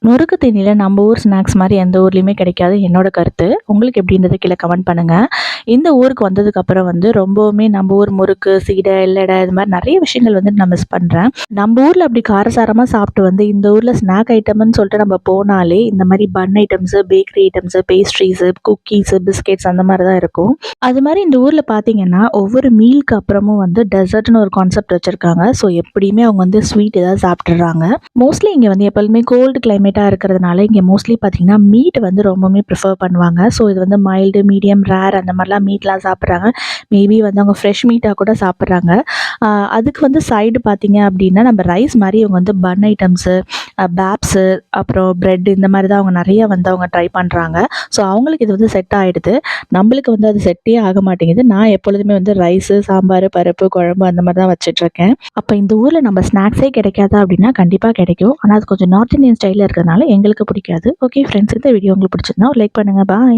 நொறுக்கு தீனியில நம்ம ஊர் ஸ்நாக்ஸ் மாரி எந்த ஊர்லயுமே கிடைக்காது என்னோட கருத்து. உங்களுக்கு எப்படின்றத கீழ கமெண்ட் பண்ணுங்க. இந்த ஊருக்கு வந்ததுக்கப்புறம் வந்து ரொம்பவுமே நம்ம ஊர் முறுக்கு, சீடை, எள்ளடை இது மாரி நெறைய விஷயங்கள் வந்து நான் மிஸ் பண்றேன். நம்ம ஊர்ல அப்படி காரசாரமா சாப்பிட்டு வந்து இந்த ஊர்ல ஸ்நாக் ஐட்டம்ன்னு சொல்லிட்டு நம்ம போனாலே இந்த மாரி bun items, bakery items, pastries, cookies, biscuits அந்த மாரி தான் இருக்கும். அது மாரி இந்த ஊர்ல பார்த்தீங்கன்னா, ஒவ்வொரு மீல்க்கு அப்புறமும் வந்து டெசர்ட்ன்னு ஒரு கான்செப்ட் வச்சிருக்காங்க. ஸோ எப்படியுமே அவங்க வந்து ஸ்வீட் ஏதாவது சாப்பிட்டுர்றாங்க. மோஸ்ட்லி இங்க வந்து எப்பொழுதுமே கோல்டு கிளைமேட்டா இருக்கிறதுனால, இங்க மோஸ்ட்லி பார்த்தீங்கன்னா, மீட் வந்து ரொம்பவுமே ப்ரிஃபர் பண்ணுவாங்க. ஸோ இது வந்து மைல்டு, மீடியம், ரேர் அந்த மாரிலாம் மீட்லாம் சாப்பிடுறாங்க. மேபி வந்து அவங்க ஃப்ரெஷ் மீட்டா கூட சாப்பிடுறாங்க. அ அதுக்கு வந்து சைடு பார்த்தீங்க அப்டின்னா, நம்ம ரைஸ் மாரி இவங்க வந்து பன் ஐட்டம்ஸு, பேப்ஸு, அப்புறம் பிரெட் இந்த மாரி தான் அவங்க நெறைய வந்து அவங்க ட்ரை பண்றாங்க. ஸோ அவங்களுக்கு இது வந்து செட் ஆயிடுது. நம்பளுக்கு வந்து அது செட்டே ஆக மாட்டேங்குது. நான் எப்பொழுதுமே வந்து ரைஸு, சாம்பாரு, பருப்பு, குழம்பு அந்த மாரி தான் வச்சுட்ருக்கேன். அப்ப இந்த ஊர்ல நம்ம ஸ்நாக்ஸே கிடைக்காதா அப்டின்னா, கண்டிப்பா கிடைக்கும். ஆனா அது கொஞ்சம் நார்த் இந்தியன் ஸ்டைல்ல இருக்கிறதுனால எங்களுக்கு பிடிக்காது. ஓகே ஃப்ரெண்ட்ஸ், இந்த வீடியோ உங்களுக்கு பிடிச்சிருந்தா ஒரு லைக் பண்ணுங்க. பாய்.